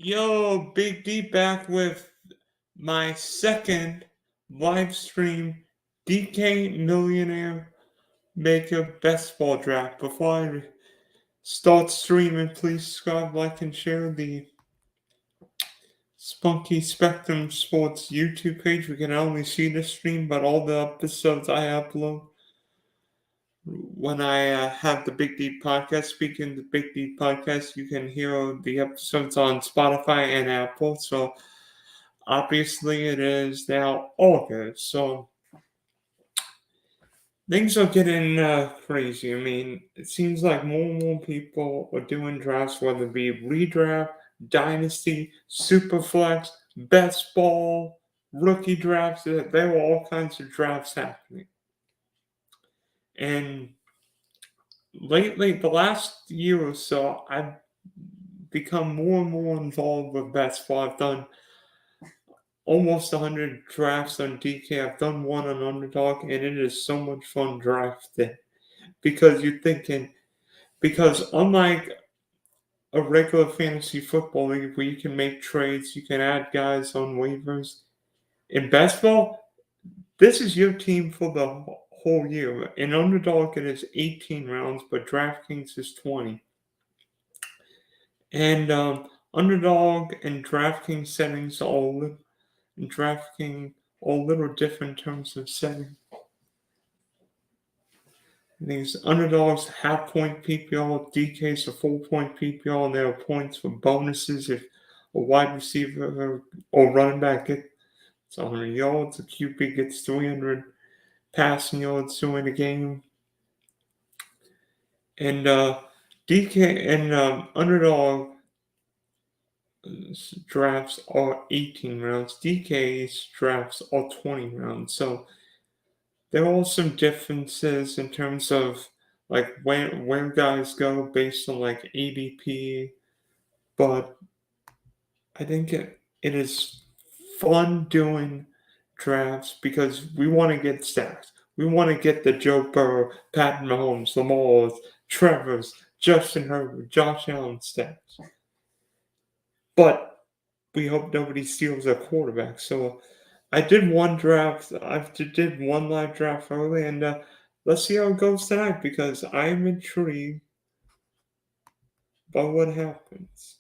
Yo, Big D back with my second live stream DK Millionaire Best-Ball draft. Before I start streaming, please subscribe, like, and share the Spunky Spectrum Sports YouTube page. We can only see the stream, but all the episodes I upload when I have the Big D podcast. Speaking of the Big D podcast, you can hear the episodes on Spotify and Apple. So obviously it is now August, so things are getting crazy. I mean, it seems like more and more people are doing drafts, whether it be redraft, dynasty, superflex, best ball, rookie drafts. There were all kinds of drafts happening. And lately, the last year or so, I've become more and more involved with best ball. I've done almost 100 drafts on DK. I've done one on Underdog, and it is so much fun drafting because you're thinking, because unlike a regular fantasy football league where you can make trades, you can add guys on waivers, in best ball, this is your team for the whole year. In Underdog, it is 18 rounds, but DraftKings is 20. And Underdog and DraftKings settings are DraftKings a little different in terms of setting. These underdogs half-point PPR, DK's a full-point PPR, and there are points for bonuses if a wide receiver or running back gets 100 yards, a QB gets 300 passing yards during the game. And DK and underdog drafts are 18 rounds. DK's drafts are 20 rounds. So there are some differences in terms of like where guys go based on like ADP, but I think it is fun doing drafts because we want to get stacks. We want to get the Joe Burrow, Pat Mahomes, Lamars, Trevor's, Justin Herbert, Josh Allen stacks. But we hope nobody steals our quarterback. So I did one draft. I did one live draft early, and let's see how it goes tonight because I'm intrigued by what happens.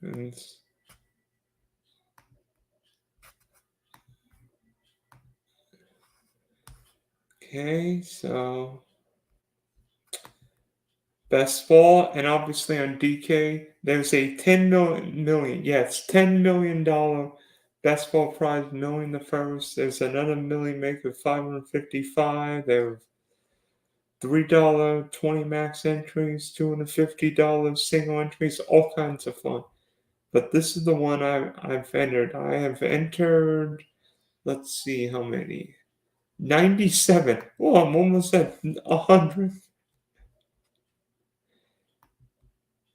And okay, so best ball, and obviously on DK, there's a $10 million best ball prize, million the first. There's another million maker, 555. There's $3 20 max entries, $250 single entries, all kinds of fun. But this is the one I've entered. I have entered, let's see how many. 97. Oh, I'm almost at 100.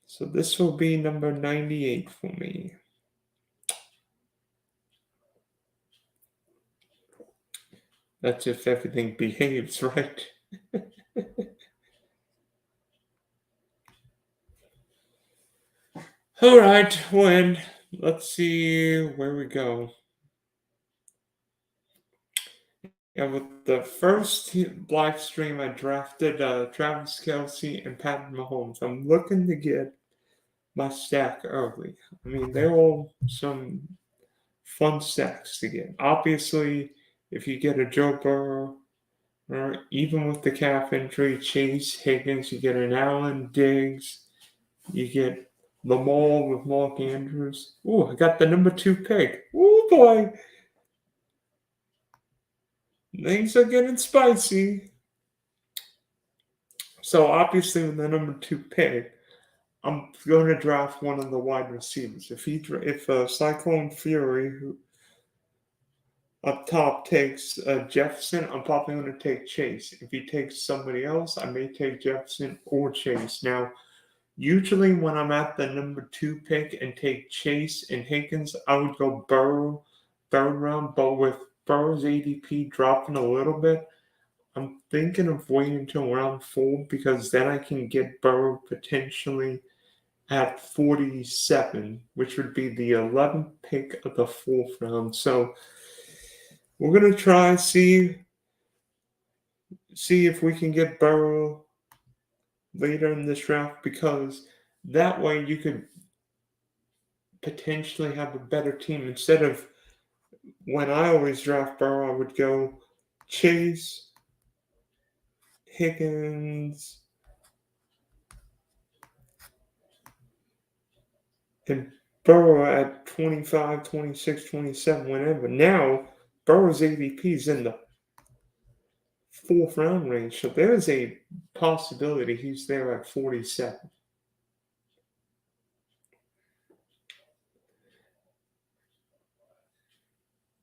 So this will be number 98 for me. That's if everything behaves right. All right, well, let's see where we go. Yeah, with the first live stream, I drafted Travis Kelce and Patrick Mahomes. I'm looking to get my stack early. I mean, they're all some fun stacks to get. Obviously, if you get a Joe Burrow, or even with the calf injury, Chase, Higgins, you get an Allen, Diggs, you get Lamar with Mark Andrews. Ooh, I got the number 2 pick. Ooh, boy. Things are getting spicy. So, obviously, with the number 2 pick, I'm going to draft one of the wide receivers. If Cyclone Fury, who up top, takes Jefferson, I'm probably going to take Chase. If he takes somebody else, I may take Jefferson or Chase. Now, usually when I'm at the number 2 pick and take Chase and Higgins, I would go Burrow, third round. But with Burrow's ADP dropping a little bit, I'm thinking of waiting until round 4 because then I can get Burrow potentially at 47, which would be the 11th pick of the 4th round. So we're gonna try see if we can get Burrow later in this draft because that way you could potentially have a better team instead of when I always draft Burrow, I would go Chase, Higgins, and Burrow at 25, 26, 27, whenever. Now, Burrow's ADP is in the 4th round range, so there's a possibility he's there at 47.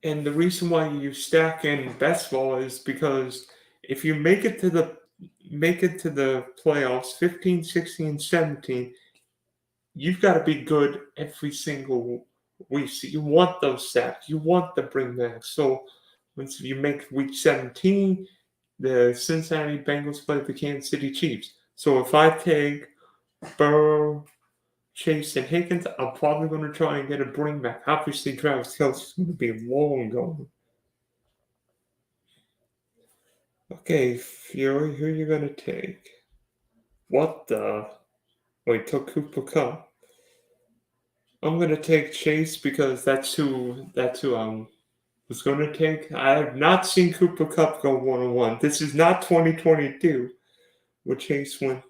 And the reason why you stack in Best-Ball is because if you make it to the playoffs 15, 16, 17, you've got to be good every single week. So you want those sacks. You want the bringbacks. So once you make week 17, the Cincinnati Bengals play the Kansas City Chiefs. So if I take Burrow, Chase, and Higgins, I'm probably going to try and get a bringback. Obviously, Travis Kelce's going to be long gone. Okay, Fury, who are you going to take? What the? Wait, took Cooper Cup. I'm going to take Chase because that's who I was going to take. I have not seen Cooper Cup go 1-on-1. This is not 2022 where Chase went,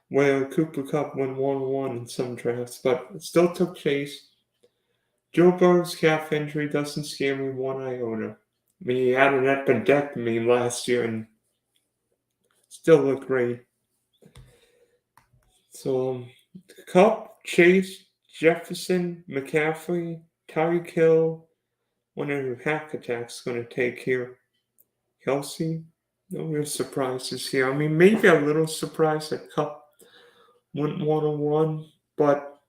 where Cooper Cup went 1-on-1 in some drafts, but it still took Chase. Joe Burrow's calf injury doesn't scare me one iota. I mean, he had an appendectomy last year and still looked great. So, Cup, Chase, Jefferson, McCaffrey, Tyreek Hill, wonder who Hack Attack's going to take here. Kelsey, no real surprises here. I mean, maybe a little surprise that Cup went 1-on-1, but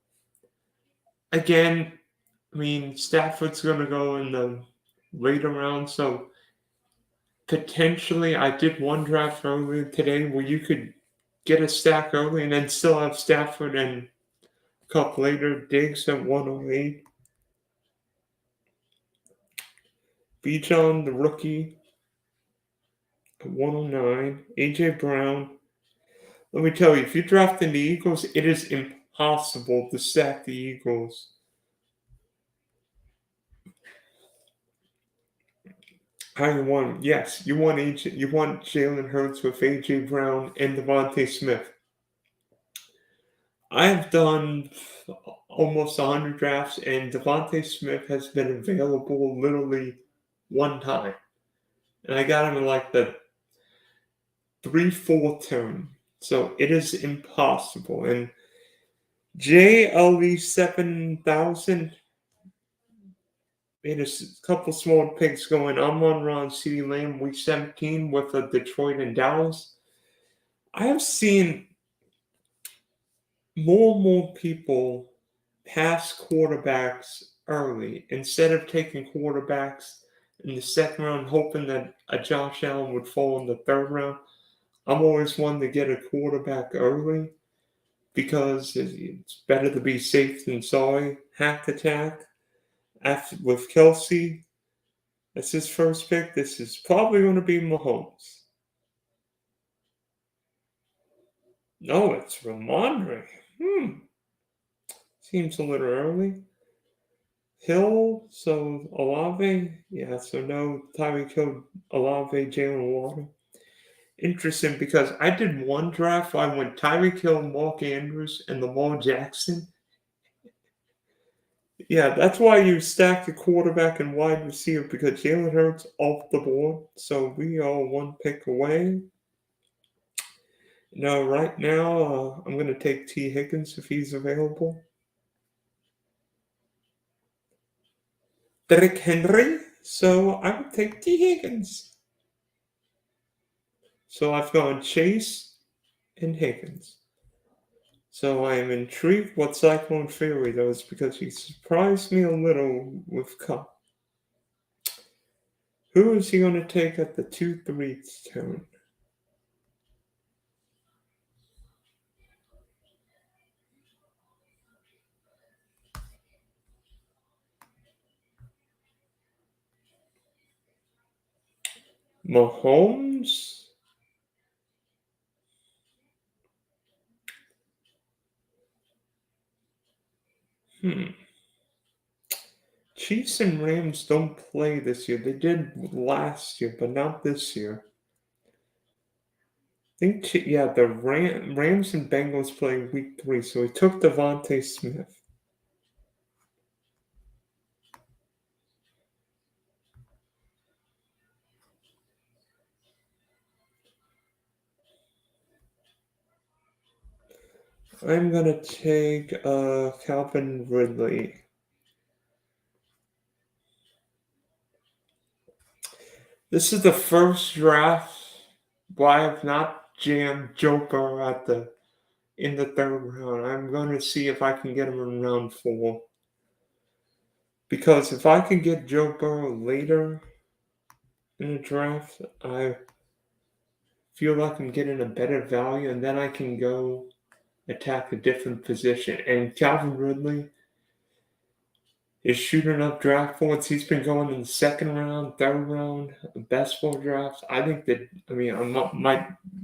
again, I mean, Stafford's going to go in the later round, so potentially I did one draft earlier today where you could get a stack early and then still have Stafford and Cup later. Diggs at 108. Bijan, the rookie, at 109. A.J. Brown. Let me tell you, if you draft in the Eagles, it is impossible to stack the Eagles. How you want? Yes, you want You want Jalen Hurts with A.J. Brown and Devontae Smith. I have done almost 100 drafts, and Devontae Smith has been available literally one time. And I got him in like the 3-4 turn. So it is impossible. And JLE 7000 made a couple small picks going. I'm on Ron CD Lamb week 17 with Detroit and Dallas. I have seen more and more people pass quarterbacks early instead of taking quarterbacks in the 2nd round, hoping that a Josh Allen would fall in the 3rd round. I'm always one to get a quarterback early because it's better to be safe than sorry. Hack Attack with Kelsey. That's his first pick. This is probably going to be Mahomes. No, it's Ramondre. Seems a little early. Hill, so Olave. Yeah, so no Tyreek Hill, Olave, Jalen Water. Interesting because I did one draft. I went Tyreek Hill, Mark Andrews, and Lamar Jackson. Yeah, that's why you stack the quarterback and wide receiver because Jalen Hurts off the board. So we are one pick away. Now, right now, I'm going to take T. Higgins if he's available. Derrick Henry. So I would take T. Higgins. So I've gone Chase and Higgins. So I am intrigued what Cyclone Fury does because he surprised me a little with Cup. Who is he going to take at the 2-3 turn? Mahomes? Chiefs and Rams don't play this year. They did last year, but not this year. I think, yeah, the Rams and Bengals play week 3, so he took Devontae Smith. I'm going to take Calvin Ridley. This is the first draft where I have not jammed Joe Burrow in the 3rd round. I'm going to see if I can get him in round 4. Because if I can get Joe Burrow later in the draft, I feel like I'm getting a better value, and then I can go attack a different position. And Calvin Ridley is shooting up draft points. He's been going in the 2nd round, 3rd round, best-ball drafts. I think that, I mean,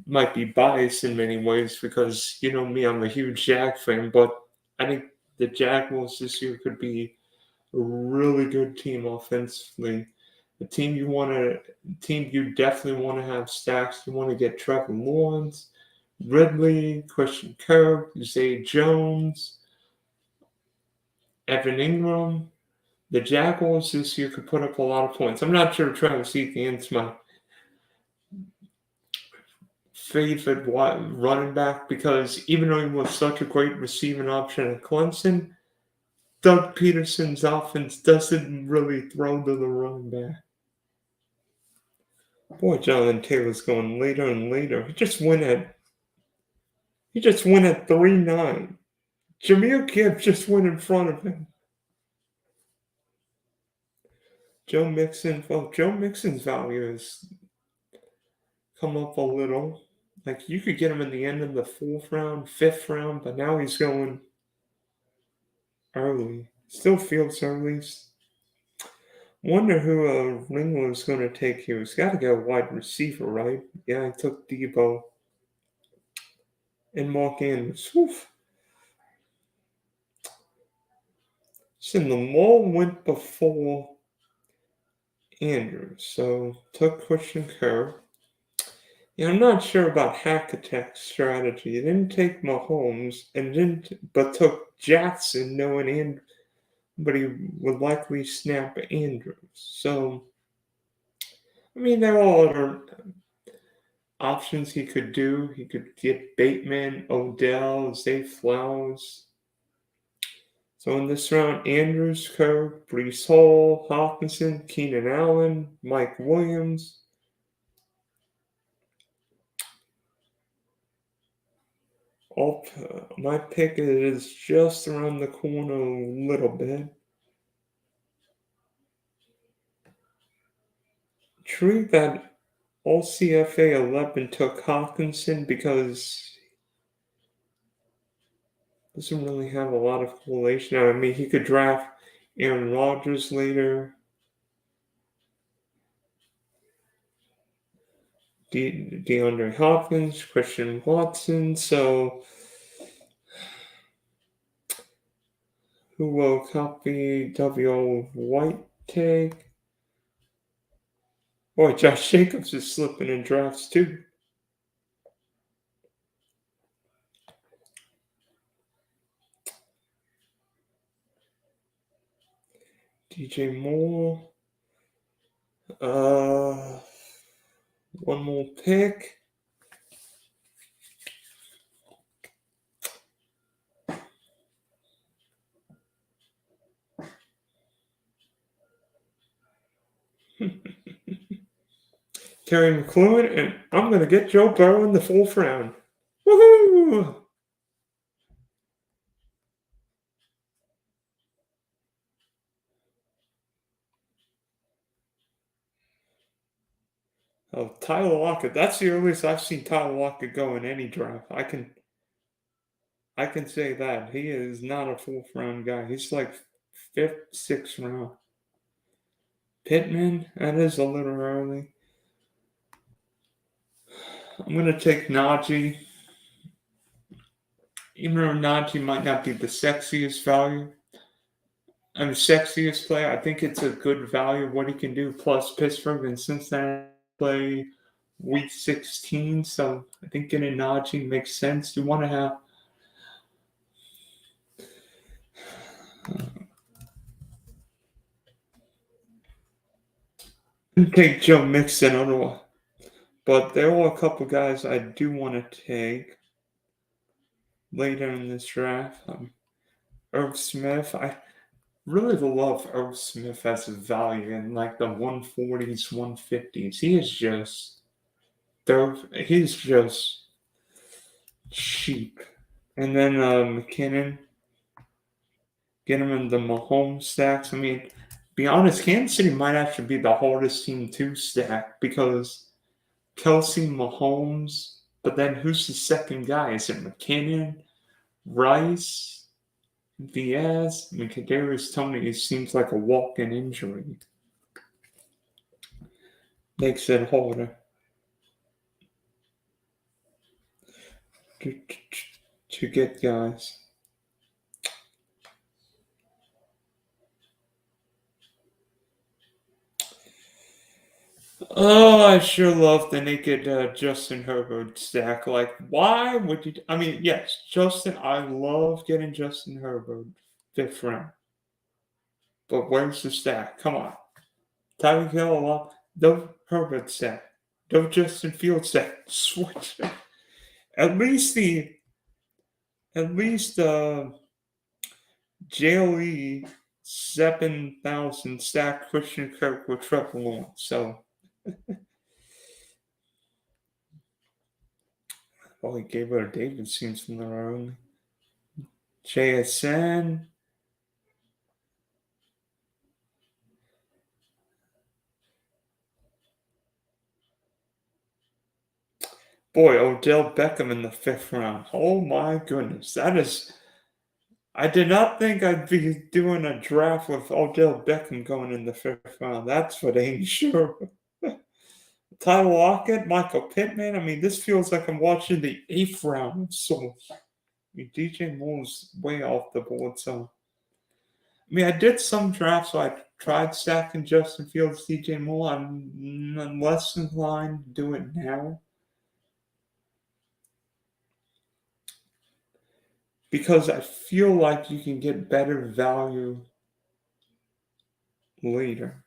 might be biased in many ways because, you know me, I'm a huge Jag fan, but I think the Jaguars this year could be a really good team offensively. A team you definitely want to have stacks. You want to get Trevor Lawrence, Ridley, Christian Kirk, Zay Jones, Evan Ingram. The Jaguars this year could put up a lot of points. I'm not sure Travis Etienne's my favorite running back because even though he was such a great receiving option at Clemson, Doug Peterson's offense doesn't really throw to the running back. Boy, Jonathan Taylor's going later and later. He just went at 3-9. Jahmyr Gibbs just went in front of him. Joe Mixon's value has come up a little. Like you could get him in the end of the 4th round, 5th round, but now he's going early. Still feels early. Wonder who Ringler's going to take here. He's got to go wide receiver, right? Yeah, he took Debo and Mark Andrews. Oof. So Lamar went before Andrews, so took Christian Kirk. Yeah, I'm not sure about Hack Attack's strategy. It didn't take Mahomes but took Jackson, knowing but he would likely snap Andrews. So, I mean, there are other options he could do. He could get Bateman, Odell, Zay Flowers. So in this round, Andrews, Kirk, Brees Hall, Hawkinson, Keenan Allen, Mike Williams. My pick is just around the corner a little bit. True that all CFA 11 took Hawkinson because doesn't really have a lot of correlation. I mean, he could draft Aaron Rodgers later. DeAndre Hopkins, Christian Watson. So, who will copy W.O. White take? Boy, Josh Jacobs is slipping in drafts too. DJ Moore. One more pick. Terry McLaurin, and I'm going to get Joe Burrow in the 4th round. Woohoo! Oh, Tyler Lockett. That's the earliest I've seen Tyler Lockett go in any draft. I can say that. He is not a fourth round guy. He's like fifth, sixth round. Pittman, that is a little early. I'm gonna take Najee. Even though Najee might not be the sexiest value, sexiest player, I think it's a good value of what he can do. Plus, Pittsburgh and Cincinnati play week 16, so I think getting Najee makes sense. You want to have. Take Joe Mixon otherwise. But there are a couple guys I do want to take later in this draft. Irv Smith. I really love Irv Smith as a value in like the 140s, 150s. He's just cheap. And then McKinnon, get him in the Mahomes stacks. I mean, be honest, Kansas City might actually be the hardest team to stack because Kelsey, Mahomes, but then who's the second guy? Is it McKinnon, Rice, Diaz? I mean, Kadarius Toney seems like a walk-in injury. Makes it harder to get guys. Oh, I sure love the naked Justin Herbert stack. Like, why would you? I mean, yes, Justin. I love getting Justin Herbert fifth round, but where's the stack? Come on, Tyreek Hill, no Herbert stack, no Justin Fields stack. Switch. At least JLE 7,000 stack Christian Kirk with Trevor Lawrence. So. He gave her David seems from their own. JSN. Boy, Odell Beckham in the fifth round. Oh my goodness. I did not think I'd be doing a draft with Odell Beckham going in the fifth round. That's for dang sure. Tyler Lockett, Michael Pittman. I mean, this feels like I'm watching the eighth round. So, DJ Moore's way off the board. So, I mean, I did some drafts, so I tried stacking Justin Fields, DJ Moore. I'm less inclined to do it now because I feel like you can get better value later.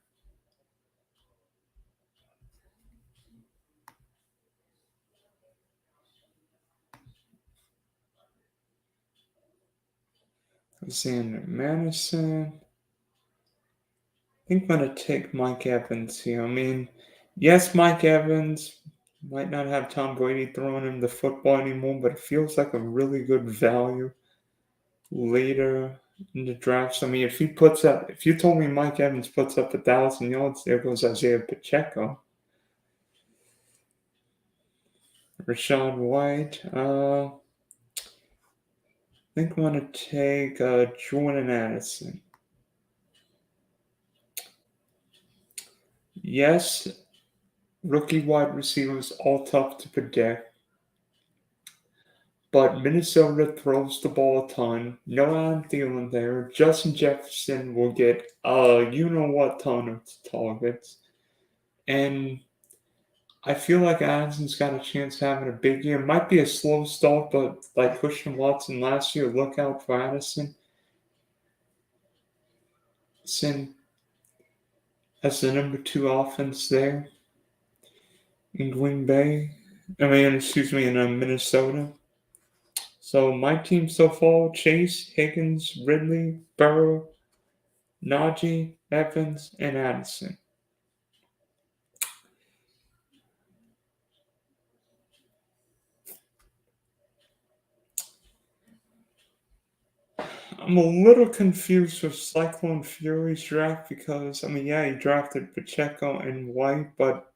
Xander Madison. I think I'm going to take Mike Evans here. I mean, yes, Mike Evans might not have Tom Brady throwing him the football anymore, but it feels like a really good value later in the drafts. I mean, if you told me Mike Evans puts up 1,000 yards, there goes Isaiah Pacheco. Rashad White. I think I'm going to take Jordan Addison. Yes, rookie wide receivers all tough to predict. But Minnesota throws the ball a ton. No Adam Thielen there. Justin Jefferson will get you-know-what ton of targets. And I feel like Addison's got a chance of having a big year. Might be a slow start, but like Christian Watson last year, look out for Addison. As the number 2 offense there in Green Bay. In Minnesota. So my team so far: Chase, Higgins, Ridley, Burrow, Najee, Evans, and Addison. I'm a little confused with Cyclone Fury's draft because, he drafted Pacheco and White, but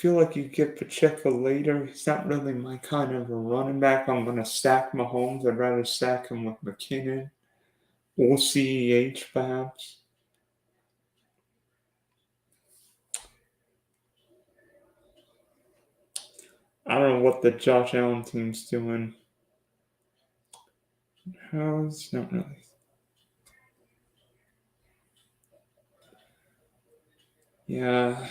feel like you get Pacheco later. He's not really my kind of a running back. I'm going to stack Mahomes. I'd rather stack him with McKinnon or CEH perhaps. I don't know what the Josh Allen team's doing. How's not really. Yeah.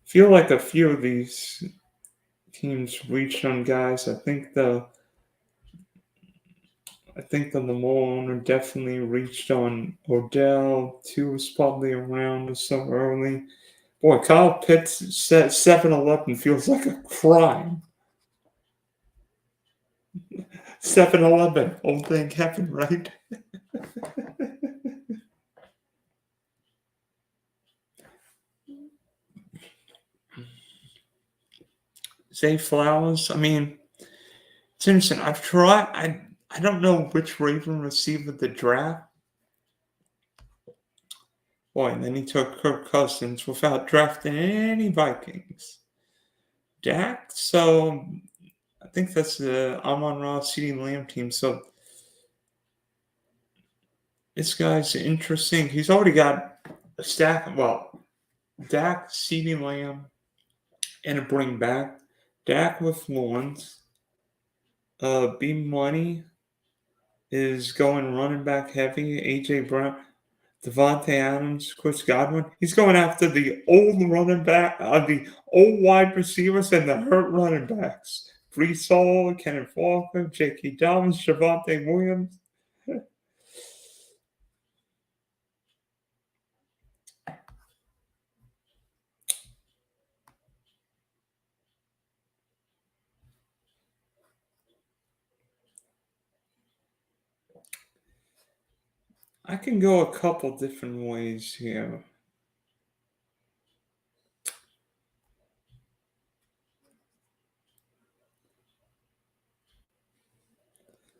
Feel like a few of these teams reached on guys. I think the Lamar owner definitely reached on Odell. Two was probably around so early. Boy, Kyle Pitts said 7-Eleven feels like a crime. 7-Eleven, old thing Kevin, right? Zay Flowers. I mean, it's interesting. I've tried. I don't know which Raven receiver to draft. Boy, and then he took Kirk Cousins without drafting any Vikings. Dak. So I think that's the Amon-Ra CeeDee Lamb team. So this guy's interesting. He's already got a stack. Well, Dak, CeeDee Lamb, and a bring back. Dak with Lawrence. B Money is going running back heavy. AJ Brown, Devontae Adams, Chris Godwin. He's going after the old running back, the old wide receivers and the hurt running backs. Brees Hall, Kenneth Walker, J.K. Dobbins, Javonte Williams. I can go a couple different ways here.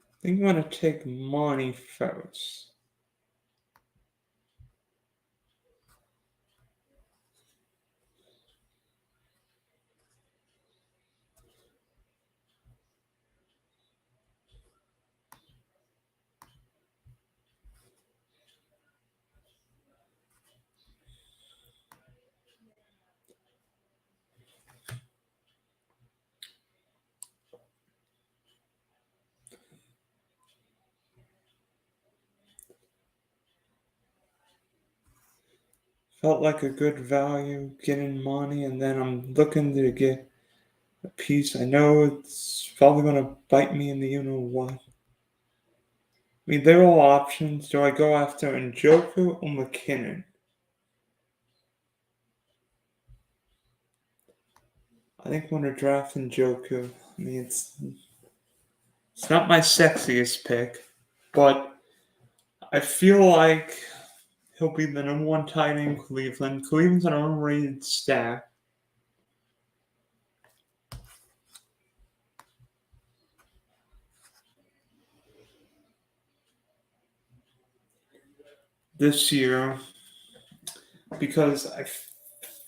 I think I'm going to take money first. Felt like a good value getting money, and then I'm looking to get a piece. I know it's probably going to bite me in the you know what. I mean, they're all options. Do I go after Njoku or McKinnon? I think I'm going to draft Njoku. I mean, it's not my sexiest pick, but I feel like he'll be the number one tight end in Cleveland. Cleveland's an unrated stack. This year because I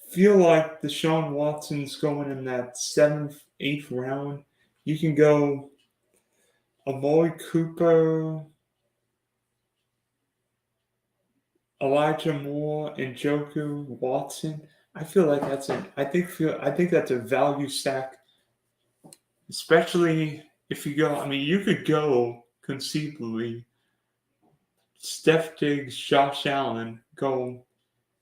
feel like Deshaun Watson's going in that 7th, 8th round. You can go Amari Cooper, Elijah Moore, and Njoku, Watson. I feel like I think that's a value stack, especially if you go. I mean, you could go conceivably Steph Diggs, Josh Allen, go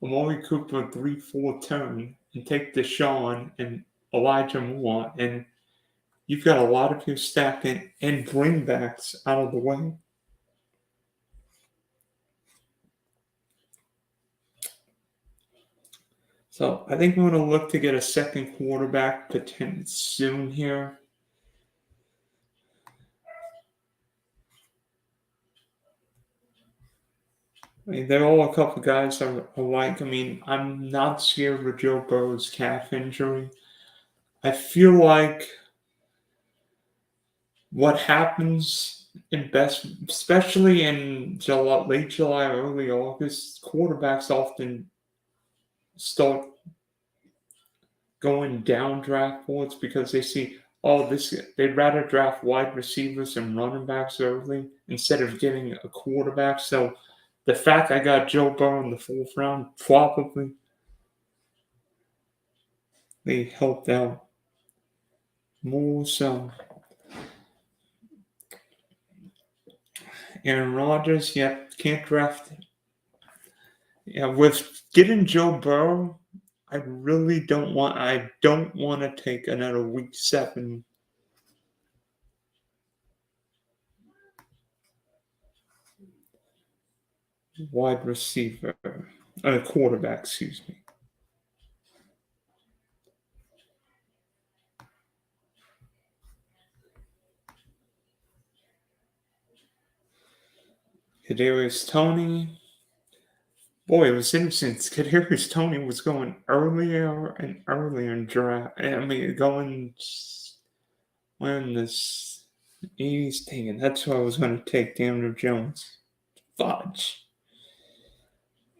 Amari Cooper 3-4 turn and take Deshaun and Elijah Moore, and you've got a lot of people stacking and bringbacks out of the way. So I think we're going to look to get a second quarterback potentially soon here. I mean, there are all a couple guys I like. I mean, I'm not scared of Joe Burrow's calf injury. I feel like what happens in best, especially in July, late July, early August, quarterbacks often start going down draft boards because they see, oh, this they'd rather draft wide receivers and running backs early instead of getting a quarterback. So the fact I got Joe Burrow in the fourth round probably they helped out more. So Aaron Rodgers, yep, can't draft. Yeah, with getting Joe Burrow, I really don't want. I don't want to take another week 7 wide receiver, quarterback. Excuse me. Kadarius Toney. Boy, it was interesting. Kadarius Toney was going earlier and earlier in draft. I mean, going when this 80s taken. That's who I was going to take. Daniel Jones. Fudge.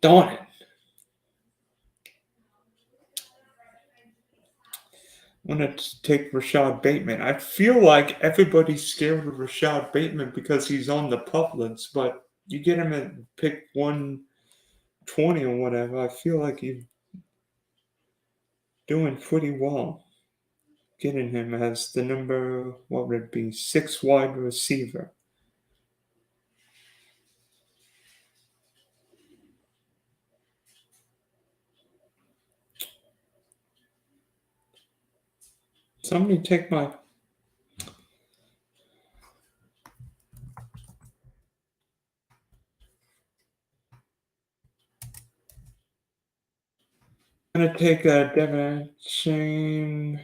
Darn it. I'm going to take Rashad Bateman. I feel like everybody's scared of Rashad Bateman because he's on the Publix, but you get him at pick 120 or whatever. I feel like he's doing pretty well. Getting him as the number, what would it be, 6 wide receiver. Somebody take my. I'm going to take Devin Shane,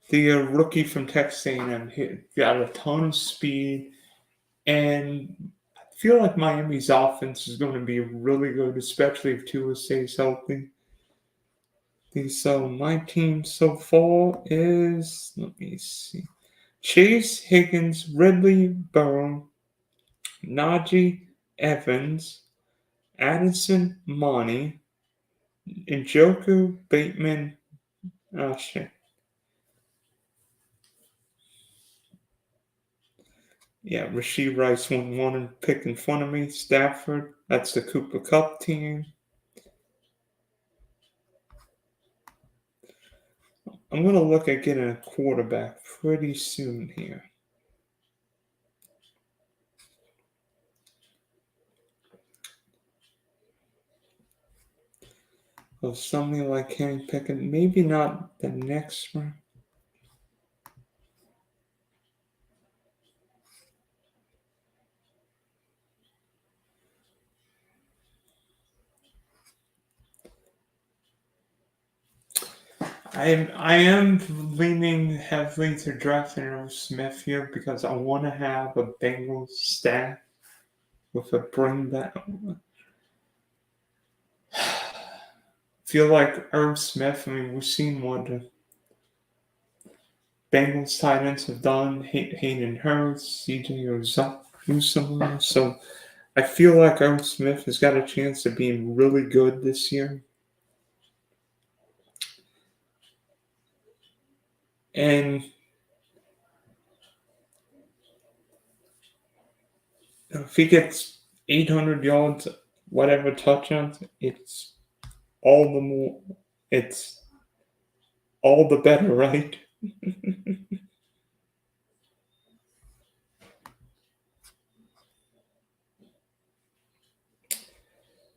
the rookie from Texas A&M. He got a ton of speed, and I feel like Miami's offense is going to be really good, especially if Tua stays healthy. So my team so far is, let me see, Chase, Higgins, Ridley, Burrow, Najee, Evans, Addison, Monty, Njoku, Bateman, oh shit. Yeah, Rasheed Rice won one pick in front of me. Stafford, that's the Cooper Cup team. I'm going to look at getting a quarterback pretty soon here. Of somebody like Kenny Pickett, maybe not the next one. I am leaning heavily to drafting Irv Smith here because I want to have a Bengals staff with a bring back. Feel like Irv Smith. I mean, we've seen what the Bengals tight ends have done. Hayden Hurst, CJ Uzomah. So I feel like Irv Smith has got a chance of being really good this year. And if he gets 800 yards, whatever touchdowns, it's all the more, it's all the better, right?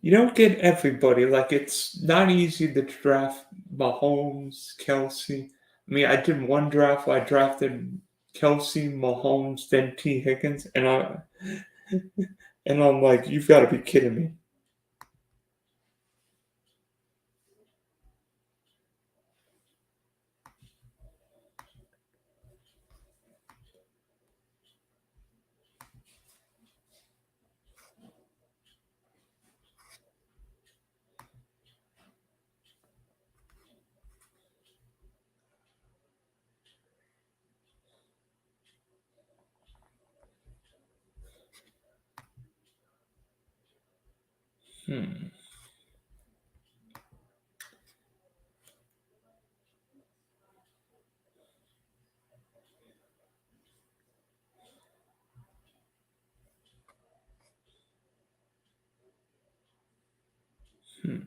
You don't get everybody. Like, it's not easy to draft Mahomes, Kelsey. I mean, I did one draft where I drafted Kelsey, Mahomes, then T. Higgins, and I'm like, you've got to be kidding me. Hmm. Hmm.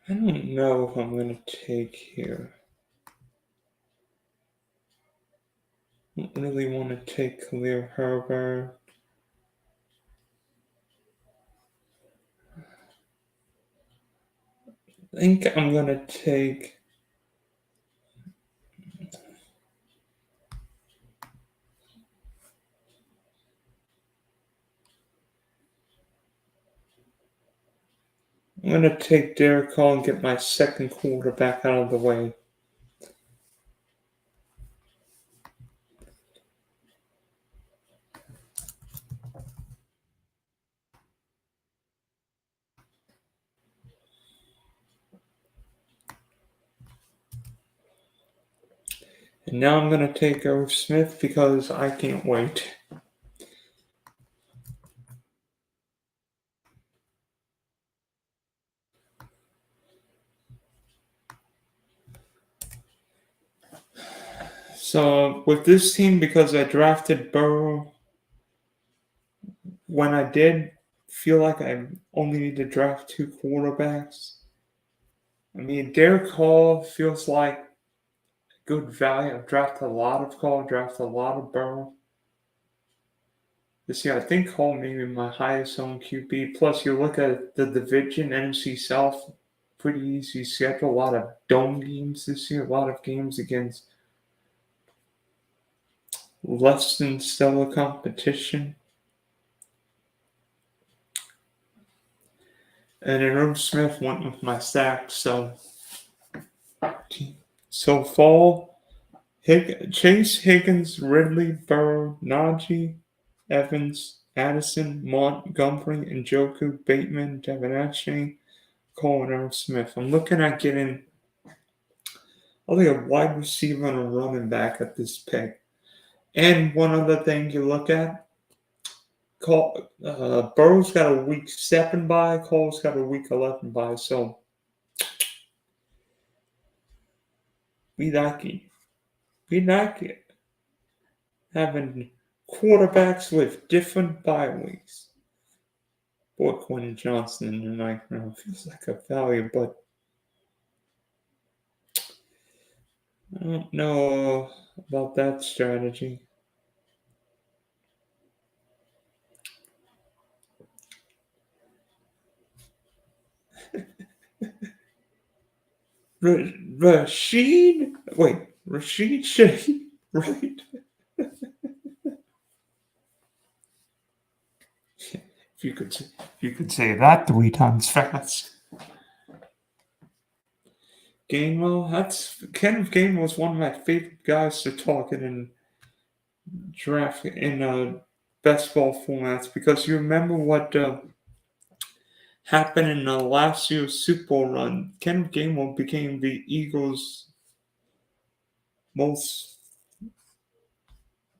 I don't know if I'm going to take here. I don't really want to take Khalil Herbert. I think I'm going to take. I'm going to take Derek Carr and get my second quarterback out of the way. And now I'm going to take Irv Smith because I can't wait. So with this team, because I drafted Burrow when I did, feel like I only need to draft two quarterbacks. I mean, Derek Hall feels like good value. I've drafted a lot of Hall, drafted a lot of Burrow. This year, I think Hall may be my highest owned QB. Plus, you look at the division, NFC South, pretty easy schedule. A lot of dome games this year, a lot of games against less than stellar competition. And then Irv Smith went with my stack. So fall, Chase, Higgins, Ridley, Burrow, Najee, Evans, Addison, Montgomery, Njoku, Bateman, Devin Ashby, Cole, and Irv Smith. I'm looking at getting, I think, a wide receiver and a running back at this pick. And one other thing you look at, Burrow's got a week 7 bye, Cole's got a week 11 bye. So we like it. We like it. Having quarterbacks with different bye weeks. Boy, Quentin Johnson in the ninth round feels like a value, but I don't know about that strategy. Rashid? Wait, Rashid Shaheed? Right. If you could say that 3 times fast. Gainwell, Kenneth Gainwell was one of my favorite guys to talk in draft in best ball formats because you remember what happened in last year's Super Bowl run. Kenneth Gainwell became the Eagles' most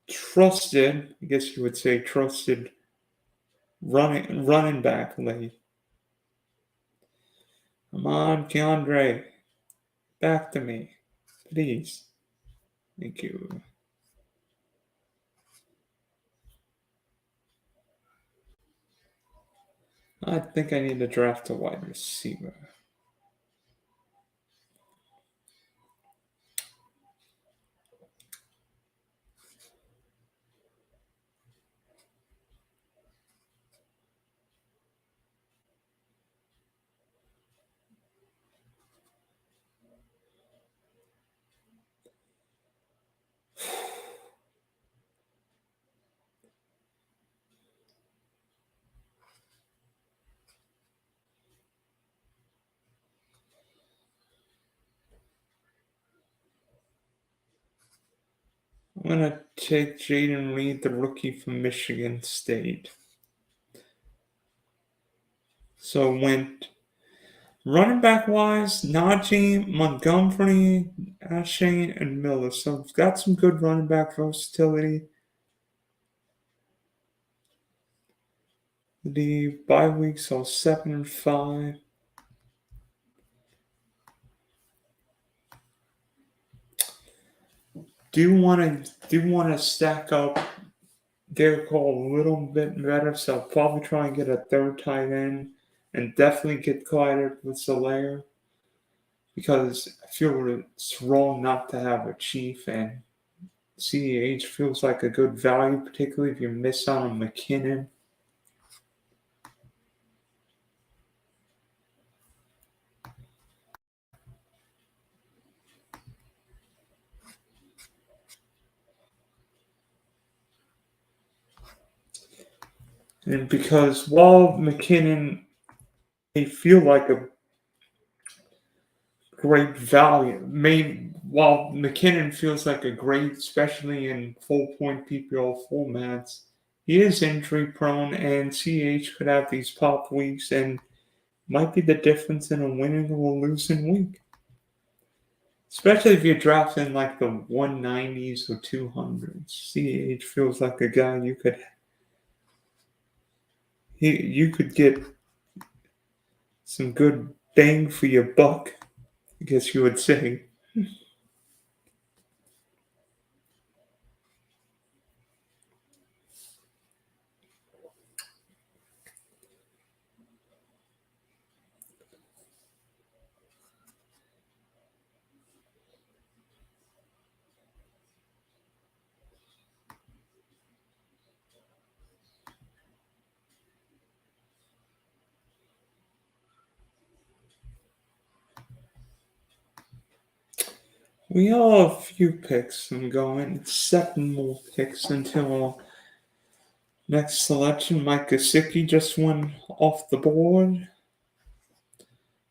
trusted, I guess you would say, trusted running back late. Come on, Keandre, back to me, please. Thank you. I think I need to draft a wide receiver. I'm going to take Jaden Reed, the rookie from Michigan State. So went running back wise, Najee, Montgomery, Ashane, and Miller. So it's got some good running back versatility. The bye weeks are 7 and 5. Do want to stack up Derek Hall a little bit better, so I'll probably try and get a third tight end. and definitely get collided with Solaire because I feel it's wrong not to have a Chief, and CEH feels like a good value, particularly if you miss on a McKinnon. And because while McKinnon may feel like a great value, while McKinnon feels like a great, especially in full point PPR formats, he is injury prone, and CH could have these pop weeks and might be the difference in a winning or losing week. Especially if you're drafting like the 190s or 200s. CH feels like a guy you could get some good bang for your buck, I guess you would say. We all have a few picks and going. 7 more picks until our next selection. Mike Gesicki just went off the board.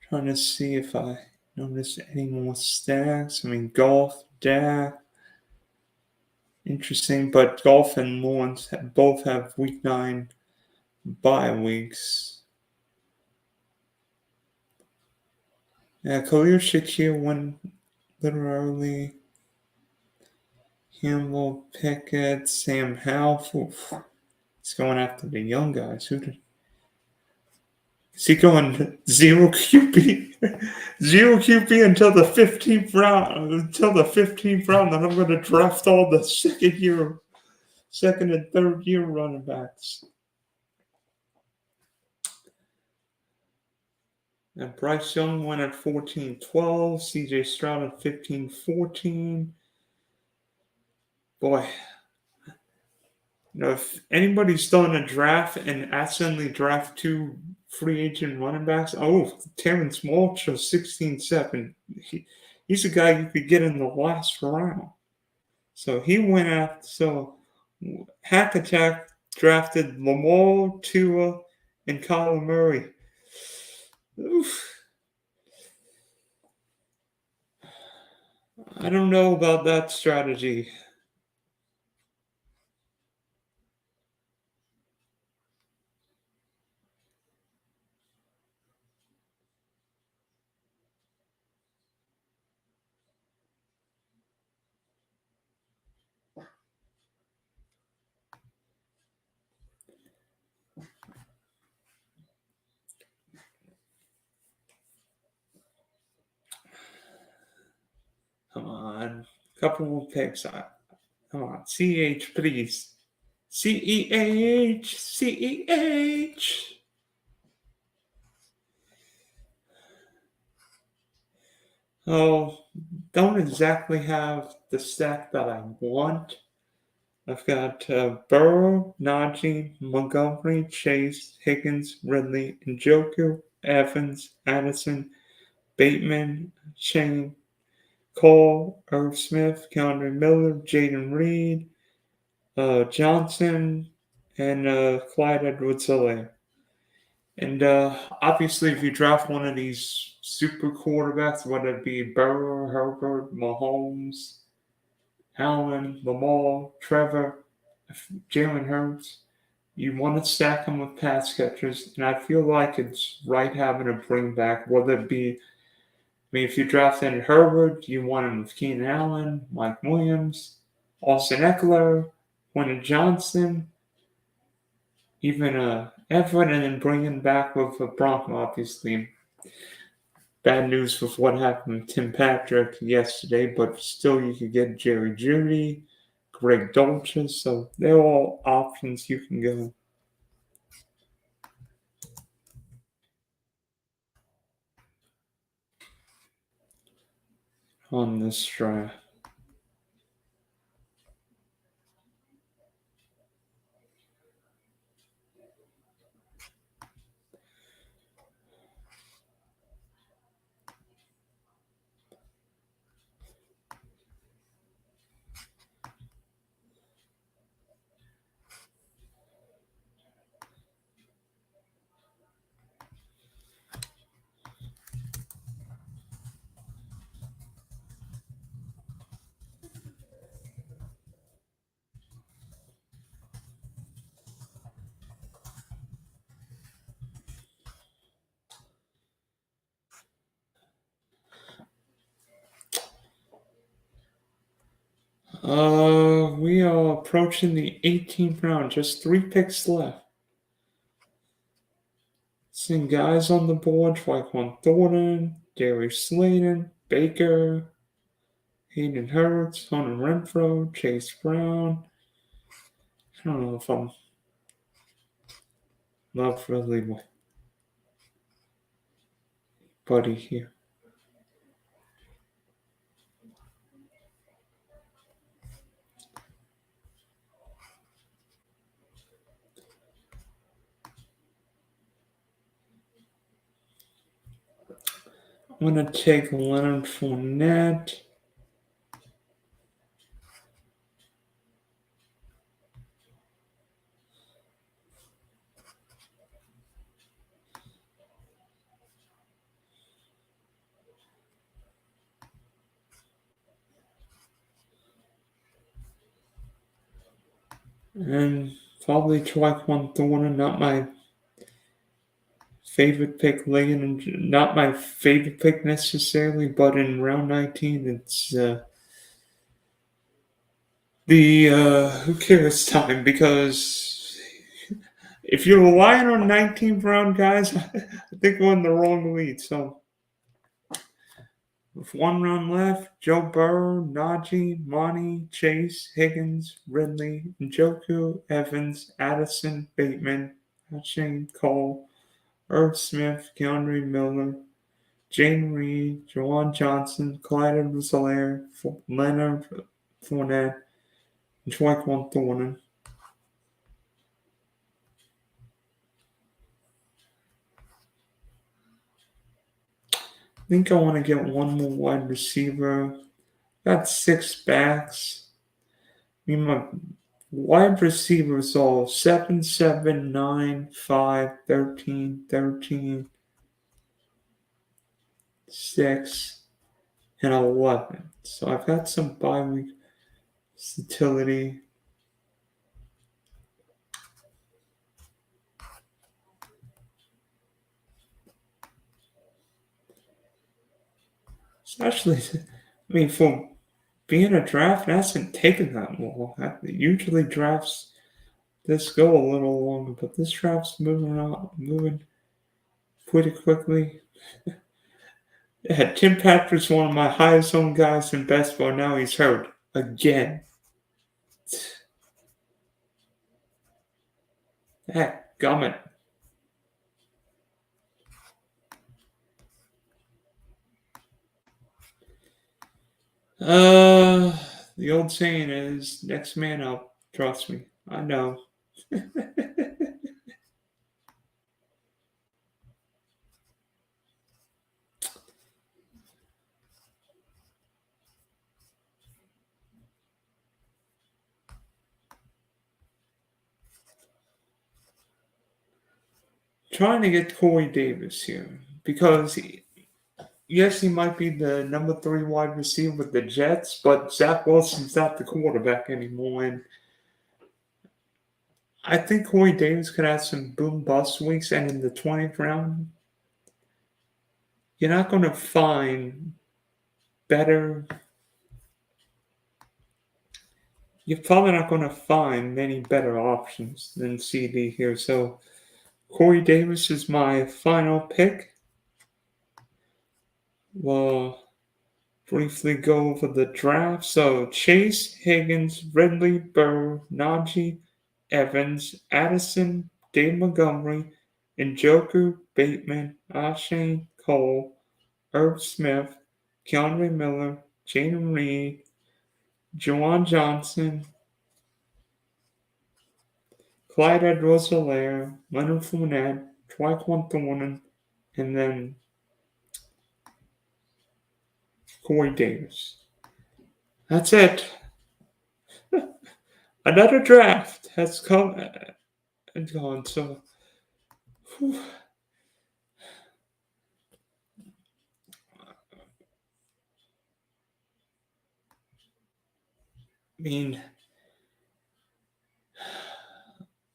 Trying to see if I notice any more stacks. I mean, Golf, Dak. Interesting, but Golf and Lawrence both have week 9 bye weeks. Yeah, Khalil Shakir went a little early. Campbell, Pickett, Sam Howell. Oof. He's going after the young guys. Is he going zero QB? Zero QB until the 15th round. Until the 15th round, then I'm going to draft all the second and third year running backs. And Bryce Young went at 14-12. CJ Stroud at 15-14. Boy, if anybody's done a draft and accidentally draft 2 free agent running backs, Terrence Marshall, 16-7. He's a guy you could get in the last round. So he went after. So Hack Attack drafted Lamar, Tua, and Kyler Murray. Oof. I don't know about that strategy. Come on. Couple more picks. Come on. CH, please. CEH. CEH. Oh, don't exactly have the stack that I want. I've got Burrow, Najee, Montgomery, Chase, Higgins, Ridley, Njoku, Evans, Addison, Bateman, Shane, Cole, Irv Smith, Keandre Miller, Jaden Reed, Johnson, and Clyde Edwards-Helaire. And obviously, if you draft one of these super quarterbacks, whether it be Burrow, Herbert, Mahomes, Allen, Lamar, Trevor, Jalen Hurts, you want to stack them with pass catchers. And I feel like it's right having a bring back, whether it be, if you drafted Herbert, you want him with Keenan Allen, Mike Williams, Austin Eckler, Quentin Johnson, even Everett, and then bringing back with a Bronco, obviously. Bad news with what happened with Tim Patrick yesterday, but still you could get Jerry Jeudy, Greg Dolchis, so they're all options you can go. on this draft. We are approaching the 18th round. Just 3 picks left. Seeing guys on the board: Tyquan Thornton, Darius Slayton, Baker, Hayden Hurts, Hunter Renfro, Chase Brown. I don't know if I'm not really my buddy here. I'm gonna take Leonard Fournette. And probably Tyquan Thornton, not my favorite pick late in, not my favorite pick necessarily, but in round 19, it's who cares time, because if you're relying on 19th round guys, I think we're in the wrong lead. So with 1 round left, Joe Burrow, Najee, Monty, Chase, Higgins, Ridley, Njoku, Evans, Addison, Bateman, Shane Cole, Irv Smith, Keandre Miller, Jane Reed, Jawan Johnson, Clyde Edwards-Helaire, Leonard Fournette, and Tyquan Thornton. I think I want to get one more wide receiver. Got 6 backs. I mean, my wide receivers are 7, 7, 9, 5, 13, 13, 6, and 11. So I've got some bye week utility. Especially, I mean, for being a draft, it hasn't taken that long. Usually drafts this go a little longer, but this draft's moving pretty quickly. Yeah, Tim Patrick's one of my highest owned guys in Best-Ball. Now he's hurt again. Heck, gummit. The old saying is next man up. Trust me, I know. Trying to get Corey Davis here because yes, he might be the number 3 wide receiver with the Jets, but Zach Wilson's not the quarterback anymore, and I think Corey Davis could have some boom bust weeks, and in the 20th round, you're not going to find better. You're probably not going to find many better options than CD here. So Corey Davis is my final pick. We'll briefly go over the draft. So Chase, Higgins, Ridley, Burrow, Najee, Evans, Addison, Dave Montgomery, Njoku, Bateman, Ashane, Cole, Irv Smith, Keandre Miller, Jaden Reed, Juwan Johnson, Clyde Edwards-Helaire, Leonard Fournette, Tyquan Thornton, and then Corey Davis. That's it. Another draft has come and gone. So, whew. I mean,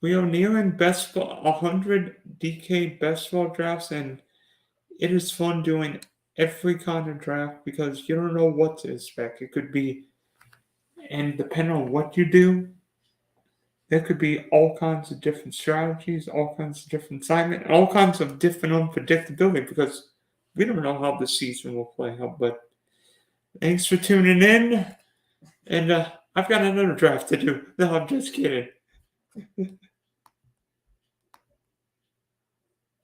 we are nearing Best-Ball 100 DK Best-Ball drafts, and it is fun doing every kind of draft because you don't know what to expect. It could be, and depending on what you do, there could be all kinds of different strategies, all kinds of different assignment, all kinds of different unpredictability because we don't know how the season will play out. But thanks for tuning in, and I've got another draft to do. No, I'm just kidding.